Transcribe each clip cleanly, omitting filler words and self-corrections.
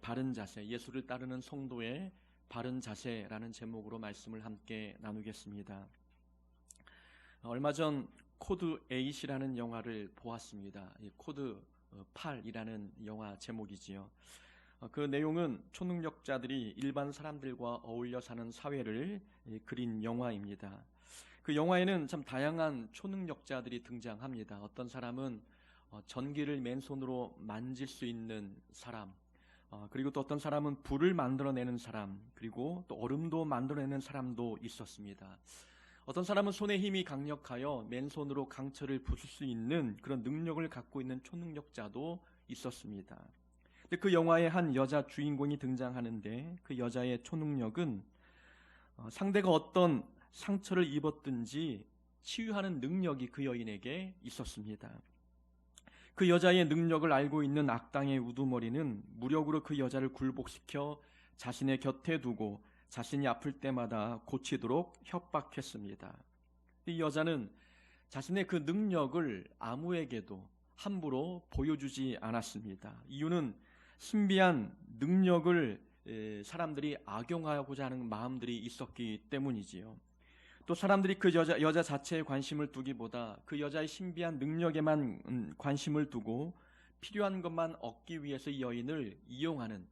바른 자세, 예수를 따르는 성도의 바른 자세라는 제목으로 말씀을 함께 나누겠습니다. 얼마 전 코드 8이라는 영화를 보았습니다. 코드 8이라는 영화 제목이지요. 그 내용은 초능력자들이 일반 사람들과 어울려 사는 사회를 그린 영화입니다. 그 영화에는 참 다양한 초능력자들이 등장합니다. 어떤 사람은 전기를 맨손으로 만질 수 있는 사람, 그리고 또 어떤 사람은 불을 만들어내는 사람, 그리고 또 얼음도 만들어내는 사람도 있었습니다. 어떤 사람은 손의 힘이 강력하여 맨손으로 강철을 부술 수 있는 그런 능력을 갖고 있는 초능력자도 있었습니다. 근데 그 영화에 한 여자 주인공이 등장하는데 그 여자의 초능력은 상대가 어떤 상처를 입었든지 치유하는 능력이 그 여인에게 있었습니다. 그 여자의 능력을 알고 있는 악당의 우두머리는 무력으로 그 여자를 굴복시켜 자신의 곁에 두고 자신이 아플 때마다 고치도록 협박했습니다. 이 여자는 자신의 그 능력을 아무에게도 함부로 보여주지 않았습니다. 이유는 신비한 능력을 사람들이 악용하고자 하는 마음들이 있었기 때문이지요. 또 사람들이 그 여자 자체에 관심을 두기보다 그 여자의 신비한 능력에만 관심을 두고 필요한 것만 얻기 위해서 이 여인을 이용하는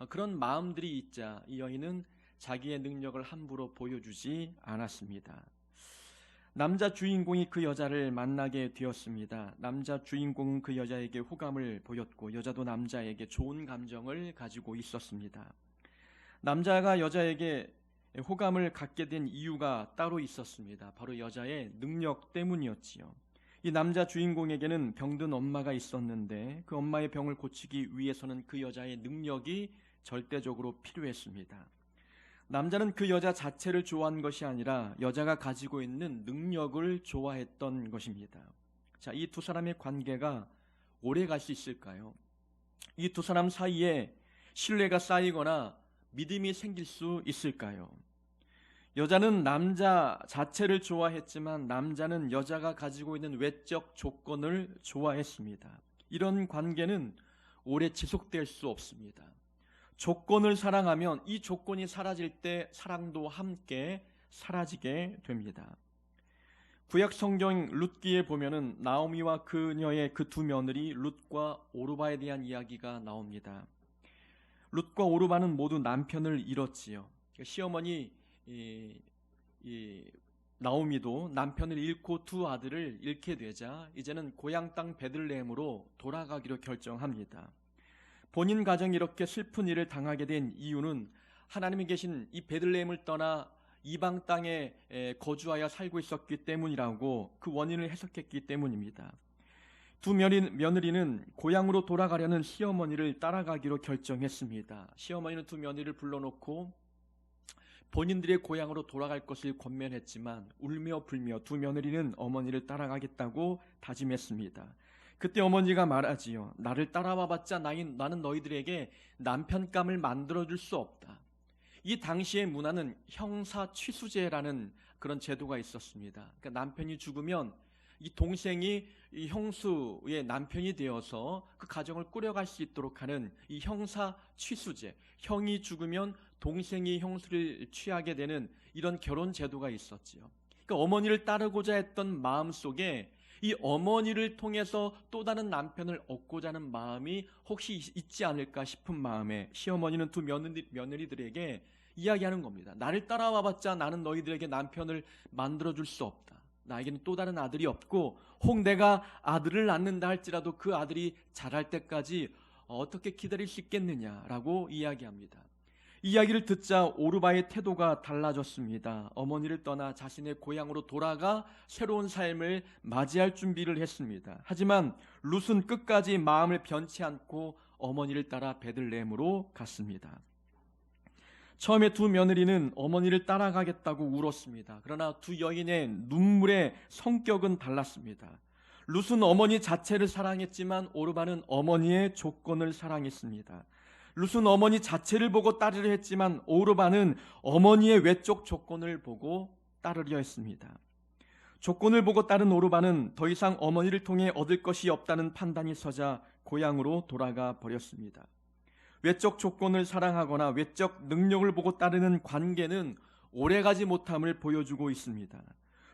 그런 마음들이 있자 이 여인은 자기의 능력을 함부로 보여주지 않았습니다. 남자 주인공이 그 여자를 만나게 되었습니다. 남자 주인공은 그 여자에게 호감을 보였고 여자도 남자에게 좋은 감정을 가지고 있었습니다. 남자가 여자에게 호감을 갖게 된 이유가 따로 있었습니다. 바로 여자의 능력 때문이었지요. 이 남자 주인공에게는 병든 엄마가 있었는데 그 엄마의 병을 고치기 위해서는 그 여자의 능력이 절대적으로 필요했습니다. 남자는 그 여자 자체를 좋아한 것이 아니라 여자가 가지고 있는 능력을 좋아했던 것입니다. 자, 이 두 사람의 관계가 오래 갈 수 있을까요? 이 두 사람 사이에 신뢰가 쌓이거나 믿음이 생길 수 있을까요? 여자는 남자 자체를 좋아했지만 남자는 여자가 가지고 있는 외적 조건을 좋아했습니다. 이런 관계는 오래 지속될 수 없습니다. 조건을 사랑하면 이 조건이 사라질 때 사랑도 함께 사라지게 됩니다. 구약 성경 룻기에 보면은 나오미와 그녀의 그 두 며느리 룻과 오르바에 대한 이야기가 나옵니다. 룻과 오르바는 모두 남편을 잃었지요. 시어머니 나오미도 남편을 잃고 두 아들을 잃게 되자 이제는 고향 땅 베들레헴으로 돌아가기로 결정합니다. 본인 가정이 이렇게 슬픈 일을 당하게 된 이유는 하나님이 계신 이 베들레헴을 떠나 이방 땅에 거주하여 살고 있었기 때문이라고 그 원인을 해석했기 때문입니다. 두 며느리는 고향으로 돌아가려는 시어머니를 따라가기로 결정했습니다. 시어머니는 두 며느리를 불러놓고 본인들의 고향으로 돌아갈 것을 권면했지만 울며 불며 두 며느리는 어머니를 따라가겠다고 다짐했습니다. 그때 어머니가 말하지요. 나를 따라와봤자 나는 너희들에게 남편감을 만들어줄 수 없다. 이 당시의 문화는 형사취수제라는 그런 제도가 있었습니다. 그러니까 남편이 죽으면 이 동생이 이 형수의 남편이 되어서 그 가정을 꾸려갈 수 있도록 하는 이 형사취수제, 형이 죽으면 동생이 형수를 취하게 되는 이런 결혼 제도가 있었지요. 그러니까 어머니를 따르고자 했던 마음 속에 이 어머니를 통해서 또 다른 남편을 얻고자 하는 마음이 혹시 있지 않을까 싶은 마음에 시어머니는 두 며느리들에게 이야기하는 겁니다. 나를 따라와봤자 나는 너희들에게 남편을 만들어줄 수 없다. 나에게는 또 다른 아들이 없고 혹 내가 아들을 낳는다 할지라도 그 아들이 자랄 때까지 어떻게 기다릴 수 있겠느냐라고 이야기합니다. 이야기를 듣자 오르바의 태도가 달라졌습니다. 어머니를 떠나 자신의 고향으로 돌아가 새로운 삶을 맞이할 준비를 했습니다. 하지만 룻은 끝까지 마음을 변치 않고 어머니를 따라 베들레헴으로 갔습니다. 처음에 두 며느리는 어머니를 따라가겠다고 울었습니다. 그러나 두 여인의 눈물의 성격은 달랐습니다. 룻은 어머니 자체를 사랑했지만 오르바는 어머니의 조건을 사랑했습니다. 룻은 어머니 자체를 보고 따르려 했지만 오르바는 어머니의 외적 조건을 보고 따르려 했습니다. 조건을 보고 따른 오르바는 더 이상 어머니를 통해 얻을 것이 없다는 판단이 서자 고향으로 돌아가 버렸습니다. 외적 조건을 사랑하거나 외적 능력을 보고 따르는 관계는 오래가지 못함을 보여주고 있습니다.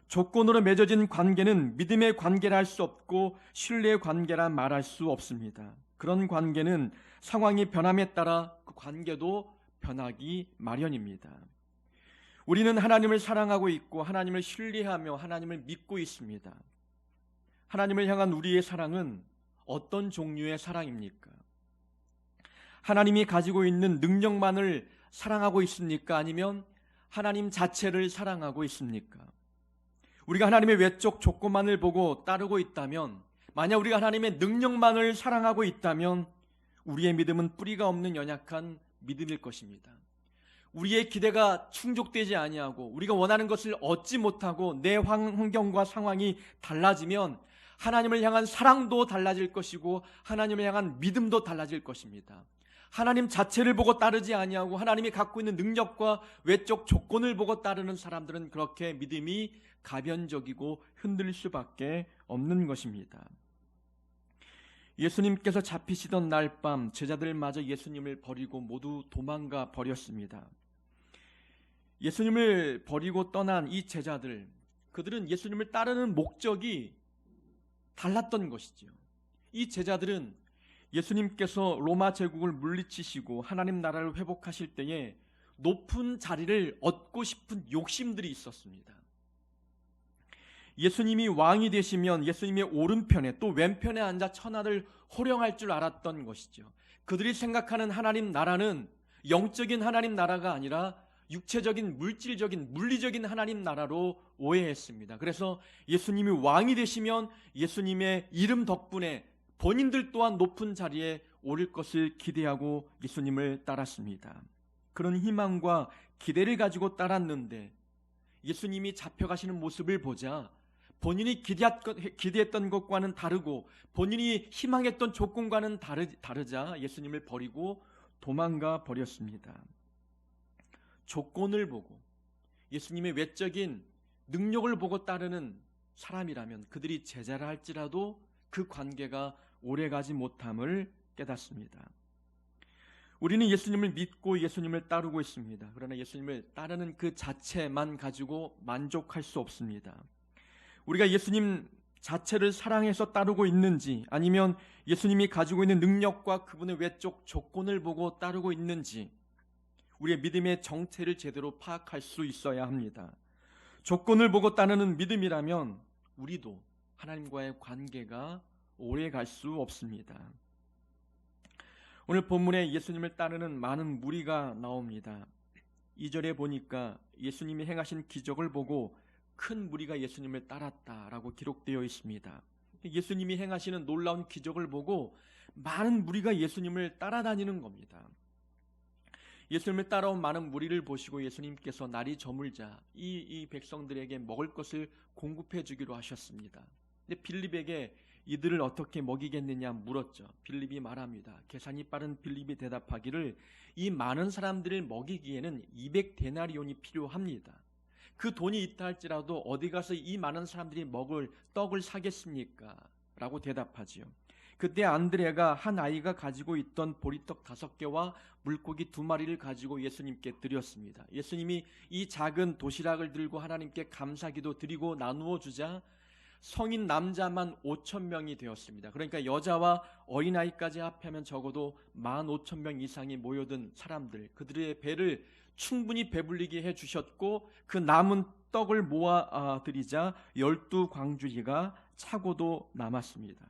조건으로 맺어진 관계는 믿음의 관계라 할 수 없고 신뢰의 관계라 말할 수 없습니다. 그런 관계는 상황이 변함에 따라 그 관계도 변하기 마련입니다. 우리는 하나님을 사랑하고 있고 하나님을 신뢰하며 하나님을 믿고 있습니다. 하나님을 향한 우리의 사랑은 어떤 종류의 사랑입니까? 하나님이 가지고 있는 능력만을 사랑하고 있습니까? 아니면 하나님 자체를 사랑하고 있습니까? 우리가 하나님의 외적 조건만을 보고 따르고 있다면, 만약 우리가 하나님의 능력만을 사랑하고 있다면 우리의 믿음은 뿌리가 없는 연약한 믿음일 것입니다. 우리의 기대가 충족되지 아니하고 우리가 원하는 것을 얻지 못하고 내 환경과 상황이 달라지면 하나님을 향한 사랑도 달라질 것이고 하나님을 향한 믿음도 달라질 것입니다. 하나님 자체를 보고 따르지 아니하고 하나님이 갖고 있는 능력과 외적 조건을 보고 따르는 사람들은 그렇게 믿음이 가변적이고 흔들릴 수밖에 없는 것입니다. 예수님께서 잡히시던 날 밤 제자들마저 예수님을 버리고 모두 도망가 버렸습니다. 예수님을 버리고 떠난 이 제자들, 그들은 예수님을 따르는 목적이 달랐던 것이죠. 이 제자들은 예수님께서 로마 제국을 물리치시고 하나님 나라를 회복하실 때에 높은 자리를 얻고 싶은 욕심들이 있었습니다. 예수님이 왕이 되시면 예수님의 오른편에 또 왼편에 앉아 천하를 호령할 줄 알았던 것이죠. 그들이 생각하는 하나님 나라는 영적인 하나님 나라가 아니라 육체적인 물질적인 물리적인 하나님 나라로 오해했습니다. 그래서 예수님이 왕이 되시면 예수님의 이름 덕분에 본인들 또한 높은 자리에 오를 것을 기대하고 예수님을 따랐습니다. 그런 희망과 기대를 가지고 따랐는데 예수님이 잡혀가시는 모습을 보자 본인이 기대했던 것과는 다르고 본인이 희망했던 조건과는 다르자 예수님을 버리고 도망가 버렸습니다. 조건을 보고 예수님의 외적인 능력을 보고 따르는 사람이라면 그들이 제자라 할지라도 그 관계가 오래가지 못함을 깨닫습니다. 우리는 예수님을 믿고 예수님을 따르고 있습니다. 그러나 예수님을 따르는 그 자체만 가지고 만족할 수 없습니다. 우리가 예수님 자체를 사랑해서 따르고 있는지 아니면 예수님이 가지고 있는 능력과 그분의 외적 조건을 보고 따르고 있는지 우리의 믿음의 정체를 제대로 파악할 수 있어야 합니다. 조건을 보고 따르는 믿음이라면 우리도 하나님과의 관계가 오래 갈 수 없습니다. 오늘 본문에 예수님을 따르는 많은 무리가 나옵니다. 2절에 보니까 예수님이 행하신 기적을 보고 큰 무리가 예수님을 따랐다라고 기록되어 있습니다. 예수님이 행하시는 놀라운 기적을 보고 많은 무리가 예수님을 따라다니는 겁니다. 예수님을 따라온 많은 무리를 보시고 예수님께서 날이 저물자 이 백성들에게 먹을 것을 공급해 주기로 하셨습니다. 근데 빌립에게 이들을 어떻게 먹이겠느냐 물었죠. 빌립이 말합니다. 계산이 빠른 빌립이 대답하기를 이 많은 사람들을 먹이기에는 200데나리온이 필요합니다. 그 돈이 있다 할지라도 어디 가서 이 많은 사람들이 먹을 떡을 사겠습니까? 라고 대답하지요. 그때 안드레가 한 아이가 가지고 있던 보리떡 5개와 물고기 2마리를 가지고 예수님께 드렸습니다. 예수님이 이 작은 도시락을 들고 하나님께 감사기도 드리고 나누어 주자 성인 남자만 5,000명이 되었습니다. 그러니까 여자와 어린아이까지 합하면 적어도 15,000명 이상이 모여든 사람들, 그들의 배를 충분히 배불리게 해주셨고 그 남은 떡을 모아 드리자 12광주리가 차고도 남았습니다.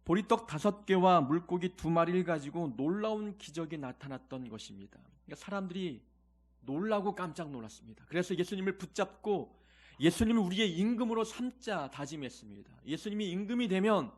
보리떡 5개와 물고기 2마리를 가지고 놀라운 기적이 나타났던 것입니다. 그러니까 사람들이 놀라고 깜짝 놀랐습니다. 그래서 예수님을 붙잡고 예수님을 우리의 임금으로 삼자 다짐했습니다. 예수님이 임금이 되면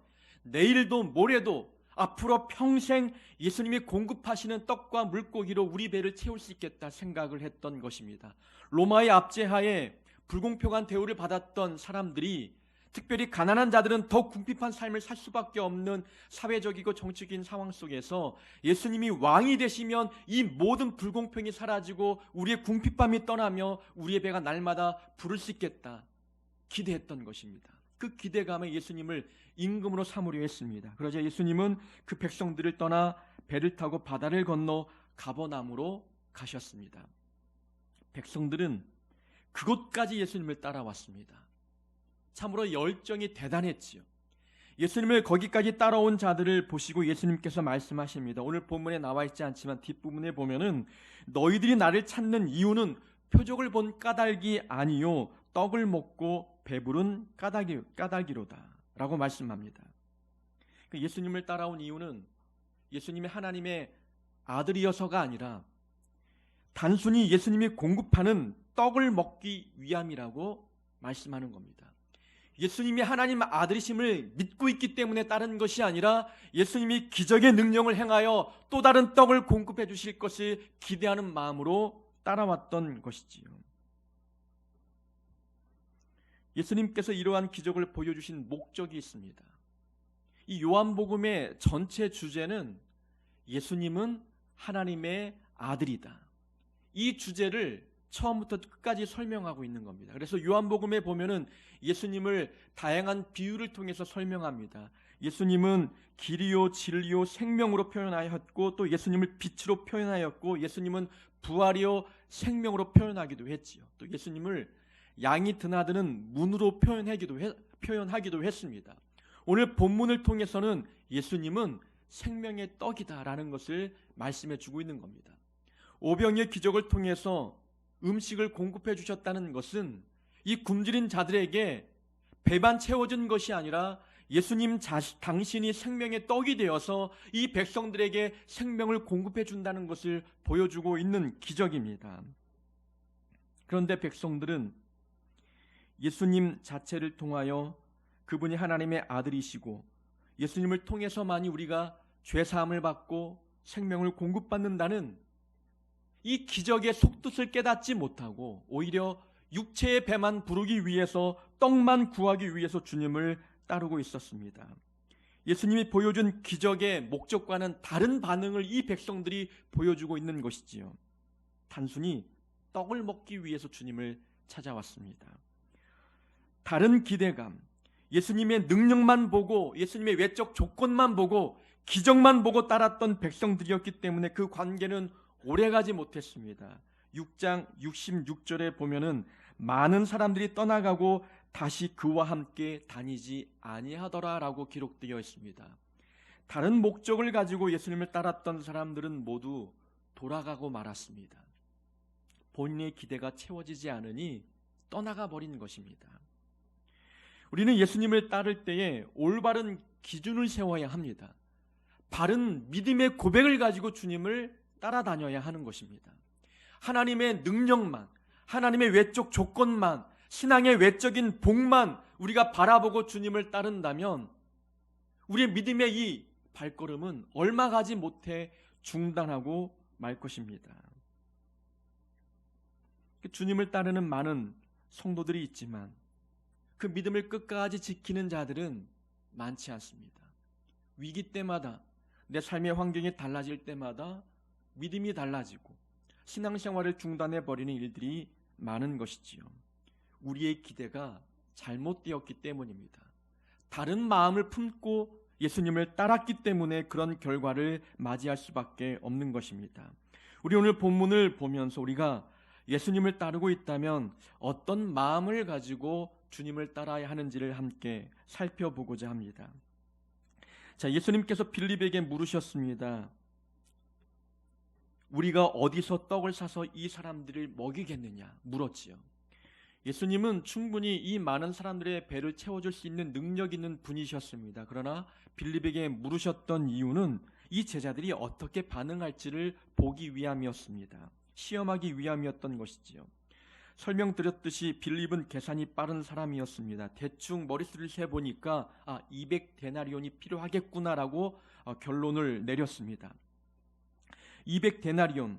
내일도 모레도 앞으로 평생 예수님이 공급하시는 떡과 물고기로 우리 배를 채울 수 있겠다 생각을 했던 것입니다. 로마의 압제하에 불공평한 대우를 받았던 사람들이, 특별히 가난한 자들은 더 궁핍한 삶을 살 수밖에 없는 사회적이고 정치적인 상황 속에서 예수님이 왕이 되시면 이 모든 불공평이 사라지고 우리의 궁핍함이 떠나며 우리의 배가 날마다 부를 수 있겠다 기대했던 것입니다. 그 기대감에 예수님을 임금으로 삼으려 했습니다. 그러자 예수님은 그 백성들을 떠나 배를 타고 바다를 건너 가버나움으로 가셨습니다. 백성들은 그곳까지 예수님을 따라왔습니다. 참으로 열정이 대단했지요. 예수님을 거기까지 따라온 자들을 보시고 예수님께서 말씀하십니다. 오늘 본문에 나와 있지 않지만 뒷부분에 보면은 너희들이 나를 찾는 이유는 표적을 본 까닭이 아니요 떡을 먹고 배부른 까닭이로다 라고 말씀합니다. 예수님을 따라온 이유는 예수님이 하나님의 아들이어서가 아니라 단순히 예수님이 공급하는 떡을 먹기 위함이라고 말씀하는 겁니다. 예수님이 하나님 아들이심을 믿고 있기 때문에 따른 것이 아니라 예수님이 기적의 능력을 행하여 또 다른 떡을 공급해 주실 것을 기대하는 마음으로 따라왔던 것이지요. 예수님께서 이러한 기적을 보여주신 목적이 있습니다. 이 요한복음의 전체 주제는 예수님은 하나님의 아들이다. 이 주제를 처음부터 끝까지 설명하고 있는 겁니다. 그래서 요한복음에 보면은 예수님을 다양한 비유를 통해서 설명합니다. 예수님은 길이요 진리요 생명으로 표현하였고 또 예수님을 빛으로 표현하였고 예수님은 부활이요 생명으로 표현하기도 했지요. 또 예수님을 양이 드나드는 문으로 표현하기도 했습니다. 오늘 본문을 통해서는 예수님은 생명의 떡이다라는 것을 말씀해 주고 있는 겁니다. 오병이의 기적을 통해서 음식을 공급해 주셨다는 것은 이 굶주린 자들에게 배만 채워준 것이 아니라 예수님 당신이 생명의 떡이 되어서 이 백성들에게 생명을 공급해 준다는 것을 보여주고 있는 기적입니다. 그런데 백성들은 예수님 자체를 통하여 그분이 하나님의 아들이시고 예수님을 통해서만이 우리가 죄사함을 받고 생명을 공급받는다는 이 기적의 속뜻을 깨닫지 못하고 오히려 육체의 배만 부르기 위해서 떡만 구하기 위해서 주님을 따르고 있었습니다. 예수님이 보여준 기적의 목적과는 다른 반응을 이 백성들이 보여주고 있는 것이지요. 단순히 떡을 먹기 위해서 주님을 찾아왔습니다. 다른 기대감, 예수님의 능력만 보고 예수님의 외적 조건만 보고 기적만 보고 따랐던 백성들이었기 때문에 그 관계는 오래가지 못했습니다. 6장 66절에 보면은 많은 사람들이 떠나가고 다시 그와 함께 다니지 아니하더라라고 기록되어 있습니다. 다른 목적을 가지고 예수님을 따랐던 사람들은 모두 돌아가고 말았습니다. 본인의 기대가 채워지지 않으니 떠나가 버린 것입니다. 우리는 예수님을 따를 때에 올바른 기준을 세워야 합니다. 바른 믿음의 고백을 가지고 주님을 따라다녀야 하는 것입니다. 하나님의 능력만, 하나님의 외적 조건만, 신앙의 외적인 복만 우리가 바라보고 주님을 따른다면 우리의 믿음의 이 발걸음은 얼마 가지 못해 중단하고 말 것입니다. 주님을 따르는 많은 성도들이 있지만 그 믿음을 끝까지 지키는 자들은 많지 않습니다. 위기 때마다 내 삶의 환경이 달라질 때마다 믿음이 달라지고 신앙생활을 중단해버리는 일들이 많은 것이지요. 우리의 기대가 잘못되었기 때문입니다. 다른 마음을 품고 예수님을 따랐기 때문에 그런 결과를 맞이할 수밖에 없는 것입니다. 우리 오늘 본문을 보면서 우리가 예수님을 따르고 있다면 어떤 마음을 가지고 주님을 따라야 하는지를 함께 살펴보고자 합니다. 자, 예수님께서 빌립에게 물으셨습니다. 우리가 어디서 떡을 사서 이 사람들을 먹이겠느냐 물었지요. 예수님은 충분히 이 많은 사람들의 배를 채워줄 수 있는 능력 있는 분이셨습니다. 그러나 빌립에게 물으셨던 이유는 이 제자들이 어떻게 반응할지를 보기 위함이었습니다. 시험하기 위함이었던 것이지요. 설명드렸듯이 빌립은 계산이 빠른 사람이었습니다. 대충 머릿수를 세보니까 200데나리온이 필요하겠구나라고 결론을 내렸습니다. 200데나리온,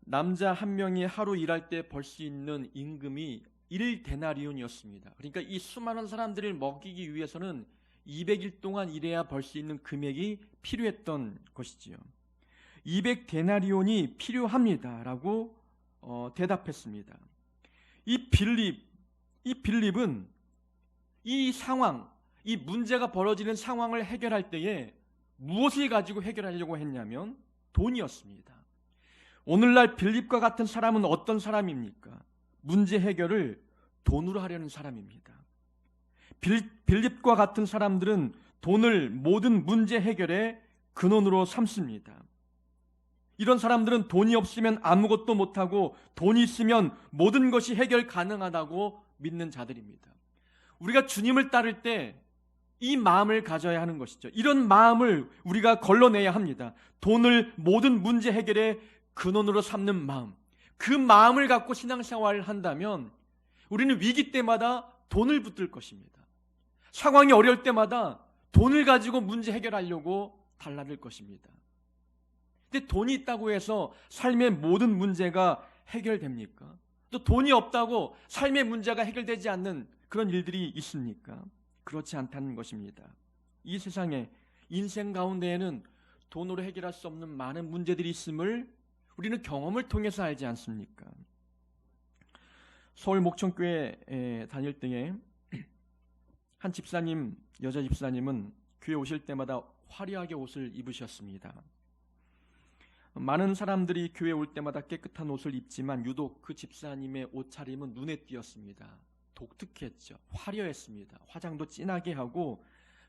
남자 한 명이 하루 일할 때 벌 수 있는 임금이 1데나리온이었습니다. 그러니까 이 수많은 사람들을 먹이기 위해서는 200일 동안 일해야 벌 수 있는 금액이 필요했던 것이지요. 200데나리온이 필요합니다라고 대답했습니다. 이 빌립은 이 상황, 이 문제가 벌어지는 상황을 해결할 때에 무엇을 가지고 해결하려고 했냐면 돈이었습니다. 오늘날 빌립과 같은 사람은 어떤 사람입니까? 문제 해결을 돈으로 하려는 사람입니다. 빌립과 같은 사람들은 돈을 모든 문제 해결의 근원으로 삼습니다. 이런 사람들은 돈이 없으면 아무것도 못하고 돈이 있으면 모든 것이 해결 가능하다고 믿는 자들입니다. 우리가 주님을 따를 때 이 마음을 가져야 하는 것이죠. 이런 마음을 우리가 걸러내야 합니다. 돈을 모든 문제 해결의 근원으로 삼는 마음, 그 마음을 갖고 신앙생활을 한다면 우리는 위기 때마다 돈을 붙들 것입니다. 상황이 어려울 때마다 돈을 가지고 문제 해결하려고 달라들 것입니다. 근데 돈이 있다고 해서 삶의 모든 문제가 해결됩니까? 또 돈이 없다고 삶의 문제가 해결되지 않는 그런 일들이 있습니까? 그렇지 않다는 것입니다. 이 세상에 인생 가운데에는 돈으로 해결할 수 없는 많은 문제들이 있음을 우리는 경험을 통해서 알지 않습니까? 서울 목청교회에 다닐 때에 한 집사님, 여자 집사님은 교회 오실 때마다 화려하게 옷을 입으셨습니다. 많은 사람들이 교회 올 때마다 깨끗한 옷을 입지만 유독 그 집사님의 옷차림은 눈에 띄었습니다. 독특했죠. 화려했습니다. 화장도 진하게 하고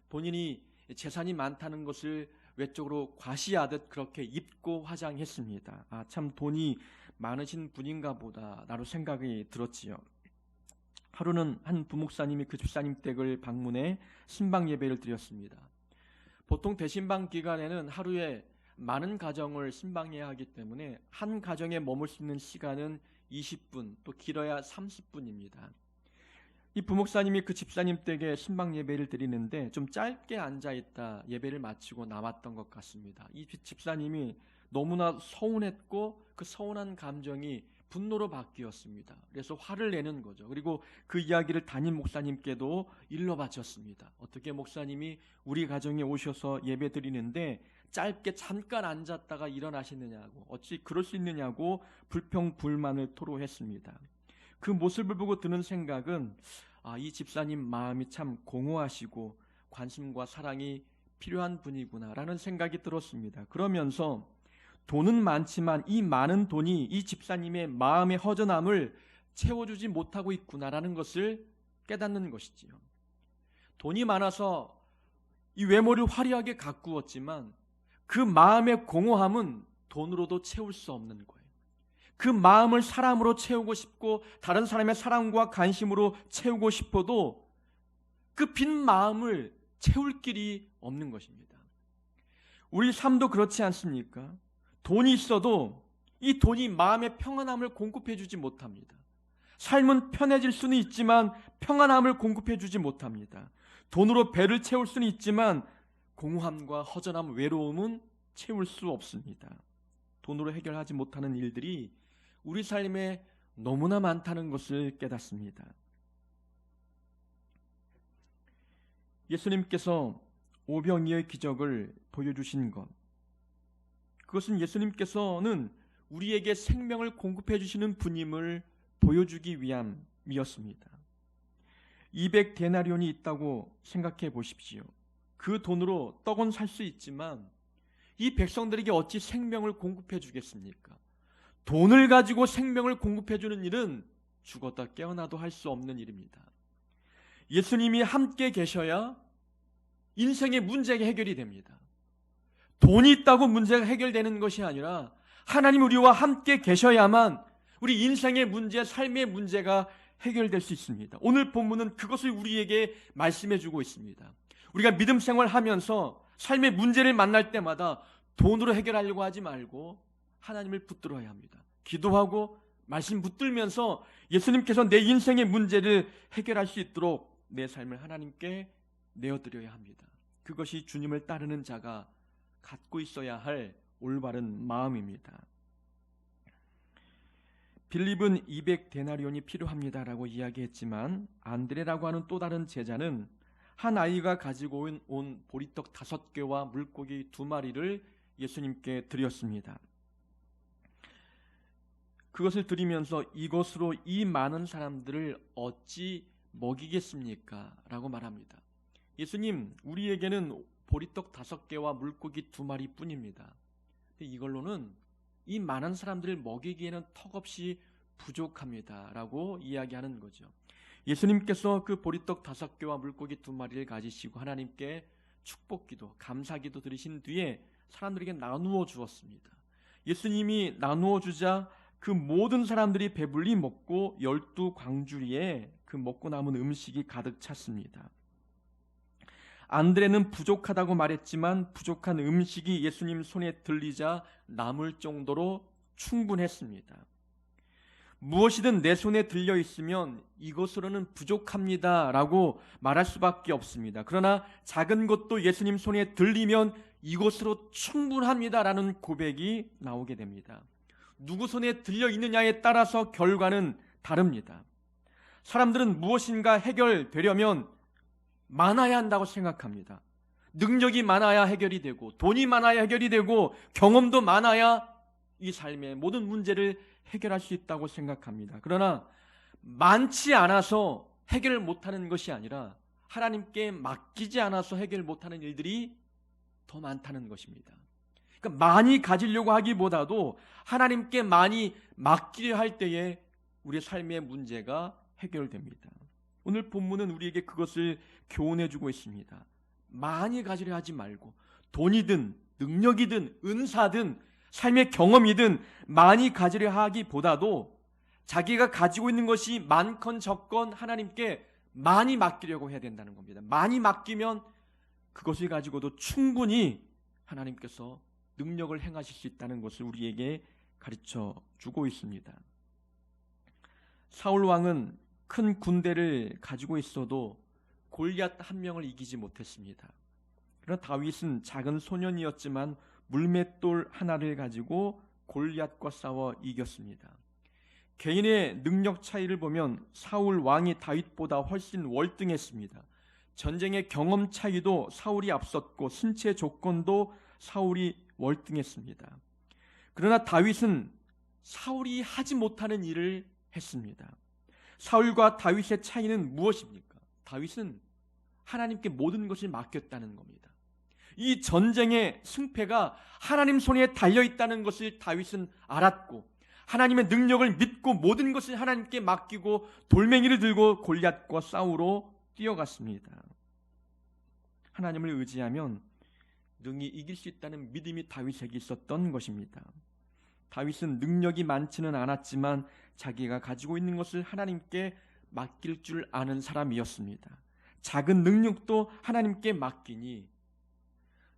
본인이 재산이 많다는 것을 외적으로 과시하듯 그렇게 입고 화장했습니다. 아, 참 돈이 많으신 분인가 보다 나로 생각이 들었지요. 하루는 한 부목사님이 그 집사님 댁을 방문해 신방 예배를 드렸습니다. 보통 대신방 기간에는 하루에 많은 가정을 신방해야 하기 때문에 한 가정에 머물 수 있는 시간은 20분, 또 길어야 30분입니다. 이 부목사님이 그 집사님 댁에 신방 예배를 드리는데 좀 짧게 앉아있다 예배를 마치고 나왔던 것 같습니다. 이 집사님이 너무나 서운했고 그 서운한 감정이 분노로 바뀌었습니다. 그래서 화를 내는 거죠. 그리고 그 이야기를 담임 목사님께도 일러 바쳤습니다. 어떻게 목사님이 우리 가정에 오셔서 예배 드리는데 짧게 잠깐 앉았다가 일어나시느냐고, 어찌 그럴 수 있느냐고 불평불만을 토로했습니다. 그 모습을 보고 드는 생각은 이 집사님 마음이 참 공허하시고 관심과 사랑이 필요한 분이구나라는 생각이 들었습니다. 그러면서 돈은 많지만 이 많은 돈이 이 집사님의 마음의 허전함을 채워주지 못하고 있구나라는 것을 깨닫는 것이지요. 돈이 많아서 이 외모를 화려하게 가꾸었지만 그 마음의 공허함은 돈으로도 채울 수 없는 거예요. 그 마음을 사람으로 채우고 싶고 다른 사람의 사랑과 관심으로 채우고 싶어도 그 빈 마음을 채울 길이 없는 것입니다. 우리 삶도 그렇지 않습니까? 돈이 있어도 이 돈이 마음의 평안함을 공급해 주지 못합니다. 삶은 편해질 수는 있지만 평안함을 공급해 주지 못합니다. 돈으로 배를 채울 수는 있지만 공허함과 허전함, 외로움은 채울 수 없습니다. 돈으로 해결하지 못하는 일들이 우리 삶에 너무나 많다는 것을 깨닫습니다. 예수님께서 오병이어의 기적을 보여주신 것, 그것은 예수님께서는 우리에게 생명을 공급해 주시는 분임을 보여주기 위함이었습니다. 200데나리온이 있다고 생각해 보십시오. 그 돈으로 떡은 살 수 있지만 이 백성들에게 어찌 생명을 공급해 주겠습니까? 돈을 가지고 생명을 공급해 주는 일은 죽었다 깨어나도 할 수 없는 일입니다. 예수님이 함께 계셔야 인생의 문제가 해결이 됩니다. 돈이 있다고 문제가 해결되는 것이 아니라 하나님 우리와 함께 계셔야만 우리 인생의 문제, 삶의 문제가 해결될 수 있습니다. 오늘 본문은 그것을 우리에게 말씀해 주고 있습니다. 우리가 믿음 생활하면서 삶의 문제를 만날 때마다 돈으로 해결하려고 하지 말고 하나님을 붙들어야 합니다. 기도하고 말씀 붙들면서 예수님께서 내 인생의 문제를 해결할 수 있도록 내 삶을 하나님께 내어드려야 합니다. 그것이 주님을 따르는 자가 갖고 있어야 할 올바른 마음입니다. 빌립은 200데나리온이 필요합니다라고 이야기했지만 안드레라고 하는 또 다른 제자는 한 아이가 가지고 온 보리떡 5개와 물고기 2마리를 예수님께 드렸습니다. 그것을 드리면서 이것으로 이 많은 사람들을 어찌 먹이겠습니까? 라고 말합니다. 예수님, 우리에게는 보리떡 5개와 물고기 2마리 뿐입니다. 이걸로는 이 많은 사람들을 먹이기에는 턱없이 부족합니다 라고 이야기하는 거죠. 예수님께서 그 보리떡 5개와 물고기 2마리를 가지시고 하나님께 축복기도, 감사기도 드리신 뒤에 사람들에게 나누어 주었습니다. 예수님이 나누어 주자 그 모든 사람들이 배불리 먹고 12광주리에 그 먹고 남은 음식이 가득 찼습니다. 안드레는 부족하다고 말했지만 부족한 음식이 예수님 손에 들리자 남을 정도로 충분했습니다. 무엇이든 내 손에 들려 있으면 이것으로는 부족합니다 라고 말할 수밖에 없습니다. 그러나 작은 것도 예수님 손에 들리면 이것으로 충분합니다 라는 고백이 나오게 됩니다. 누구 손에 들려 있느냐에 따라서 결과는 다릅니다. 사람들은 무엇인가 해결되려면 많아야 한다고 생각합니다. 능력이 많아야 해결이 되고, 돈이 많아야 해결이 되고, 경험도 많아야 이 삶의 모든 문제를 해결할 수 있다고 생각합니다. 그러나 많지 않아서 해결을 못하는 것이 아니라 하나님께 맡기지 않아서 해결 못하는 일들이 더 많다는 것입니다. 그러니까 많이 가지려고 하기보다도 하나님께 많이 맡기려 할 때에 우리의 삶의 문제가 해결됩니다. 오늘 본문은 우리에게 그것을 교훈해주고 있습니다. 많이 가지려 하지 말고 돈이든 능력이든 은사든 삶의 경험이든 많이 가지려 하기보다도 자기가 가지고 있는 것이 많건 적건 하나님께 많이 맡기려고 해야 된다는 겁니다. 많이 맡기면 그것을 가지고도 충분히 하나님께서 능력을 행하실 수 있다는 것을 우리에게 가르쳐 주고 있습니다. 사울 왕은 큰 군대를 가지고 있어도 골리앗 한 명을 이기지 못했습니다. 그러나 다윗은 작은 소년이었지만 물맷돌 하나를 가지고 골리앗과 싸워 이겼습니다. 개인의 능력 차이를 보면 사울 왕이 다윗보다 훨씬 월등했습니다. 전쟁의 경험 차이도 사울이 앞섰고 신체 조건도 사울이 월등했습니다. 그러나 다윗은 사울이 하지 못하는 일을 했습니다. 사울과 다윗의 차이는 무엇입니까? 다윗은 하나님께 모든 것을 맡겼다는 겁니다. 이 전쟁의 승패가 하나님 손에 달려있다는 것을 다윗은 알았고 하나님의 능력을 믿고 모든 것을 하나님께 맡기고 돌멩이를 들고 골리앗과 싸우러 뛰어갔습니다. 하나님을 의지하면 능히 이길 수 있다는 믿음이 다윗에게 있었던 것입니다. 다윗은 능력이 많지는 않았지만 자기가 가지고 있는 것을 하나님께 맡길 줄 아는 사람이었습니다. 작은 능력도 하나님께 맡기니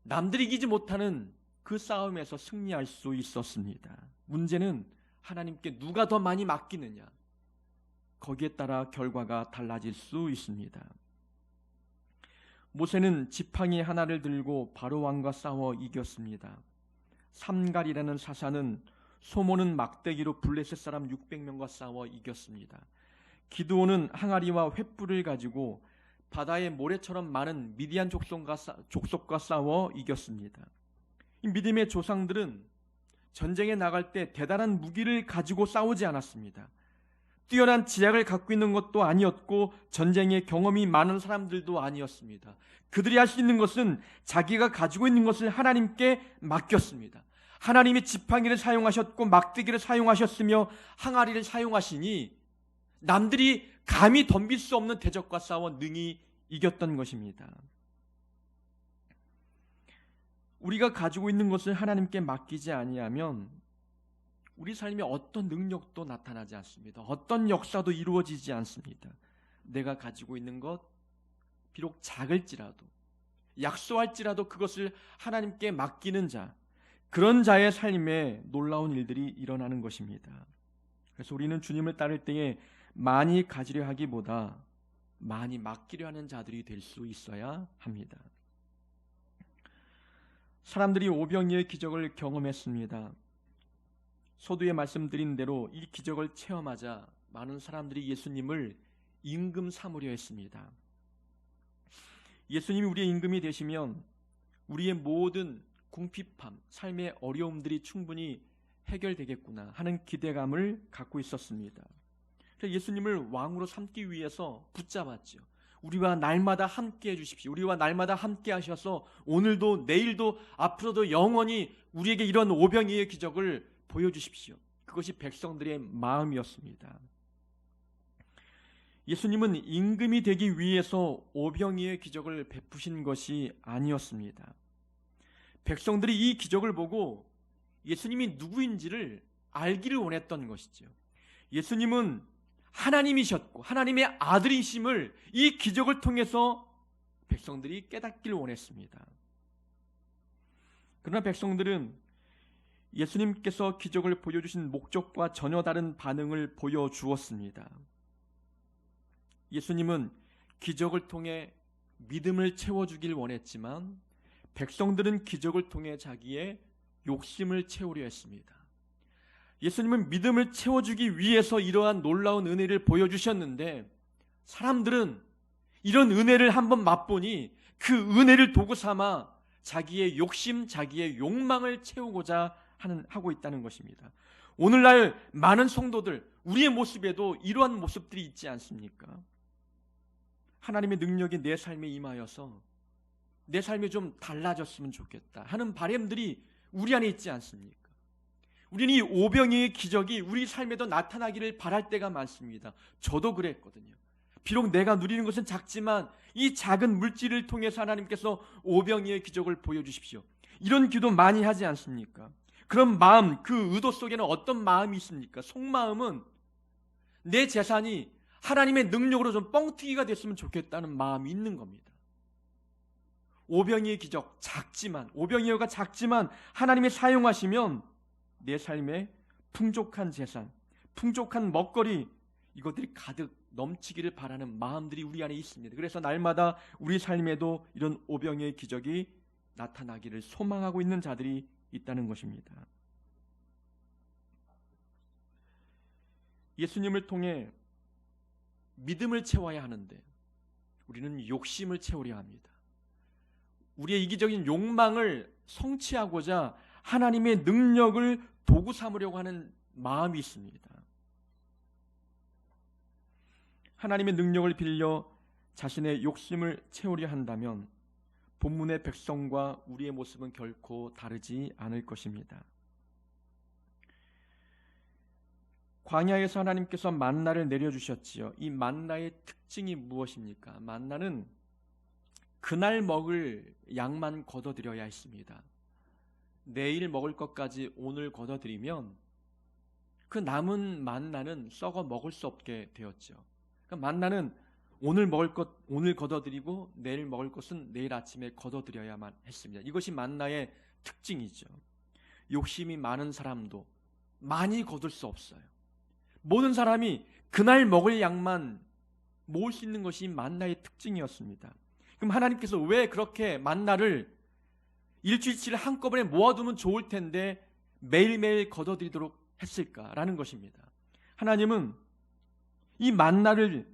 남들이 이기지 못하는 그 싸움에서 승리할 수 있었습니다. 문제는 하나님께 누가 더 많이 맡기느냐, 거기에 따라 결과가 달라질 수 있습니다. 모세는 지팡이 하나를 들고 바로 왕과 싸워 이겼습니다. 삼갈이라는 사사는 소모는 막대기로 블레셋 사람 600명과 싸워 이겼습니다. 기드온은 항아리와 횃불을 가지고 바다의 모래처럼 많은 미디안 족속과 싸워 이겼습니다. 이 믿음의 조상들은 전쟁에 나갈 때 대단한 무기를 가지고 싸우지 않았습니다. 뛰어난 지략을 갖고 있는 것도 아니었고 전쟁의 경험이 많은 사람들도 아니었습니다. 그들이 할 수 있는 것은 자기가 가지고 있는 것을 하나님께 맡겼습니다. 하나님이 지팡이를 사용하셨고 막대기를 사용하셨으며 항아리를 사용하시니 남들이 감히 덤빌 수 없는 대적과 싸워 능히 이겼던 것입니다. 우리가 가지고 있는 것을 하나님께 맡기지 아니하면 우리 삶에 어떤 능력도 나타나지 않습니다. 어떤 역사도 이루어지지 않습니다. 내가 가지고 있는 것, 비록 작을지라도 약소할지라도 그것을 하나님께 맡기는 자, 그런 자의 삶에 놀라운 일들이 일어나는 것입니다. 그래서 우리는 주님을 따를 때에 많이 가지려 하기보다 많이 맡기려 하는 자들이 될 수 있어야 합니다. 사람들이 오병이어의 기적을 경험했습니다. 서두에 말씀드린 대로 이 기적을 체험하자 많은 사람들이 예수님을 임금 삼으려 했습니다. 예수님이 우리의 임금이 되시면 우리의 모든 궁핍함, 삶의 어려움들이 충분히 해결되겠구나 하는 기대감을 갖고 있었습니다. 그래서 예수님을 왕으로 삼기 위해서 붙잡았죠. 우리와 날마다 함께 해주십시오. 우리와 날마다 함께 하셔서 오늘도 내일도 앞으로도 영원히 우리에게 이런 오병이의 기적을 보여주십시오. 그것이 백성들의 마음이었습니다. 예수님은 임금이 되기 위해서 오병이의 기적을 베푸신 것이 아니었습니다. 백성들이 이 기적을 보고 예수님이 누구인지를 알기를 원했던 것이죠. 예수님은 하나님이셨고 하나님의 아들이심을 이 기적을 통해서 백성들이 깨닫기를 원했습니다. 그러나 백성들은 예수님께서 기적을 보여주신 목적과 전혀 다른 반응을 보여주었습니다. 예수님은 기적을 통해 믿음을 채워주길 원했지만 백성들은 기적을 통해 자기의 욕심을 채우려 했습니다. 예수님은 믿음을 채워주기 위해서 이러한 놀라운 은혜를 보여주셨는데 사람들은 이런 은혜를 한번 맛보니 그 은혜를 도구 삼아 자기의 욕심, 자기의 욕망을 채우고자 하고 있다는 것입니다. 오늘날 많은 성도들, 우리의 모습에도 이러한 모습들이 있지 않습니까? 하나님의 능력이 내 삶에 임하여서 내 삶이 좀 달라졌으면 좋겠다 하는 바람들이 우리 안에 있지 않습니까? 우리는 이 오병이의 기적이 우리 삶에도 나타나기를 바랄 때가 많습니다. 저도 그랬거든요. 비록 내가 누리는 것은 작지만 이 작은 물질을 통해서 하나님께서 오병이의 기적을 보여주십시오. 이런 기도 많이 하지 않습니까? 그런 마음, 그 의도 속에는 어떤 마음이 있습니까? 속마음은 내 재산이 하나님의 능력으로 좀 뻥튀기가 됐으면 좋겠다는 마음이 있는 겁니다. 오병이의 기적, 오병이어가 작지만 하나님이 사용하시면 내 삶에 풍족한 재산, 풍족한 먹거리, 이것들이 가득 넘치기를 바라는 마음들이 우리 안에 있습니다. 그래서 날마다 우리 삶에도 이런 오병이의 기적이 나타나기를 소망하고 있는 자들이 있다는 것입니다. 예수님을 통해 믿음을 채워야 하는데 우리는 욕심을 채우려 합니다. 우리의 이기적인 욕망을 성취하고자 하나님의 능력을 도구 삼으려고 하는 마음이 있습니다. 하나님의 능력을 빌려 자신의 욕심을 채우려 한다면 본문의 백성과 우리의 모습은 결코 다르지 않을 것입니다. 광야에서 하나님께서 만나를 내려주셨지요. 이 만나의 특징이 무엇입니까? 만나는 그날 먹을 양만 걷어들여야 했습니다. 내일 먹을 것까지 오늘 걷어들이면 그 남은 만나는 썩어 먹을 수 없게 되었죠. 그러니까 만나는 오늘 먹을 것 오늘 걷어들이고 내일 먹을 것은 내일 아침에 걷어들여야만 했습니다. 이것이 만나의 특징이죠. 욕심이 많은 사람도 많이 거둘 수 없어요. 모든 사람이 그날 먹을 양만 모을 수 있는 것이 만나의 특징이었습니다. 그럼 하나님께서 왜 그렇게 만나를 일주일치를 한꺼번에 모아두면 좋을 텐데 매일매일 걷어들이도록 했을까라는 것입니다. 하나님은 이 만나를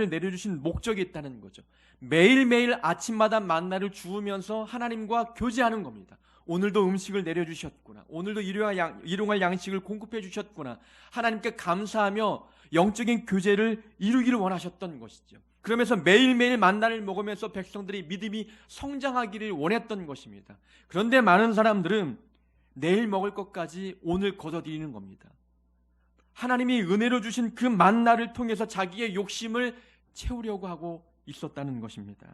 내려주신 목적이 있다는 거죠. 매일매일 아침마다 만나를 주우면서 하나님과 교제하는 겁니다. 오늘도 음식을 내려주셨구나. 오늘도 일용할 양식을 공급해 주셨구나. 하나님께 감사하며 영적인 교제를 이루기를 원하셨던 것이죠. 그러면서 매일매일 만나를 먹으면서 백성들이 믿음이 성장하기를 원했던 것입니다. 그런데 많은 사람들은 내일 먹을 것까지 오늘 걷어들이는 겁니다. 하나님이 은혜로 주신 그 만나를 통해서 자기의 욕심을 채우려고 하고 있었다는 것입니다.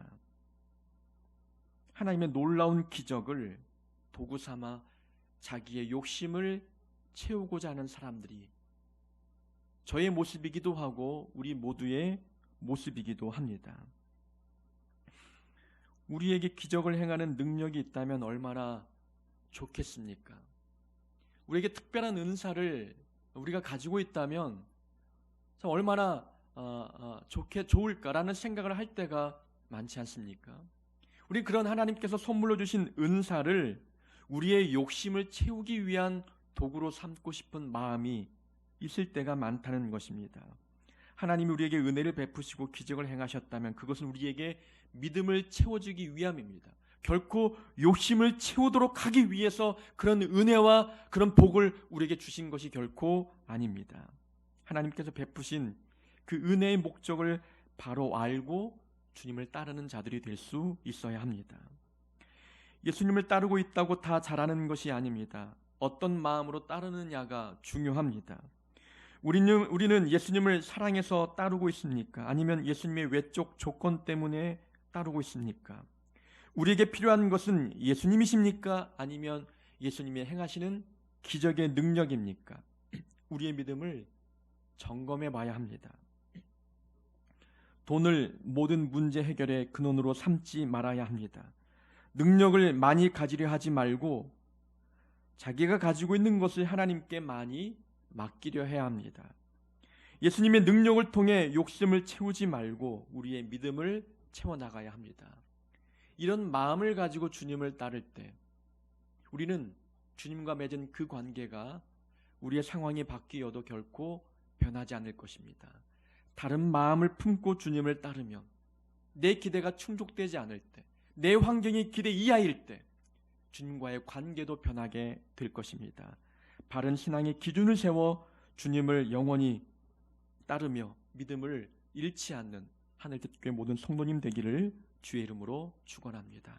하나님의 놀라운 기적을 도구 삼아 자기의 욕심을 채우고자 하는 사람들이 저의 모습이기도 하고 우리 모두의 모습이기도 합니다. 우리에게 기적을 행하는 능력이 있다면 얼마나 좋겠습니까? 우리에게 특별한 은사를 우리가 가지고 있다면 참 얼마나 좋을까라는 생각을 할 때가 많지 않습니까? 우리 그런 하나님께서 선물로 주신 은사를 우리의 욕심을 채우기 위한 도구로 삼고 싶은 마음이 있을 때가 많다는 것입니다. 하나님이 우리에게 은혜를 베푸시고 기적을 행하셨다면 그것은 우리에게 믿음을 채워주기 위함입니다. 결코 욕심을 채우도록 하기 위해서 그런 은혜와 그런 복을 우리에게 주신 것이 결코 아닙니다. 하나님께서 베푸신 그 은혜의 목적을 바로 알고 주님을 따르는 자들이 될 수 있어야 합니다. 예수님을 따르고 있다고 다 잘하는 것이 아닙니다. 어떤 마음으로 따르느냐가 중요합니다. 우리는 예수님을 사랑해서 따르고 있습니까? 아니면 예수님의 외적 조건 때문에 따르고 있습니까? 우리에게 필요한 것은 예수님이십니까? 아니면 예수님이 행하시는 기적의 능력입니까? 우리의 믿음을 점검해 봐야 합니다. 돈을 모든 문제 해결의 근원으로 삼지 말아야 합니다. 능력을 많이 가지려 하지 말고 자기가 가지고 있는 것을 하나님께 많이 맡기려 해야 합니다. 예수님의 능력을 통해 욕심을 채우지 말고 우리의 믿음을 채워나가야 합니다. 이런 마음을 가지고 주님을 따를 때 우리는 주님과 맺은 그 관계가 우리의 상황이 바뀌어도 결코 변하지 않을 것입니다. 다른 마음을 품고 주님을 따르면 내 기대가 충족되지 않을 때, 내 환경이 기대 이하일 때 주님과의 관계도 변하게 될 것입니다. 바른 신앙의 기준을 세워 주님을 영원히 따르며 믿음을 잃지 않는 하늘빛교회 모든 성도님 되기를 주의 이름으로 축원합니다.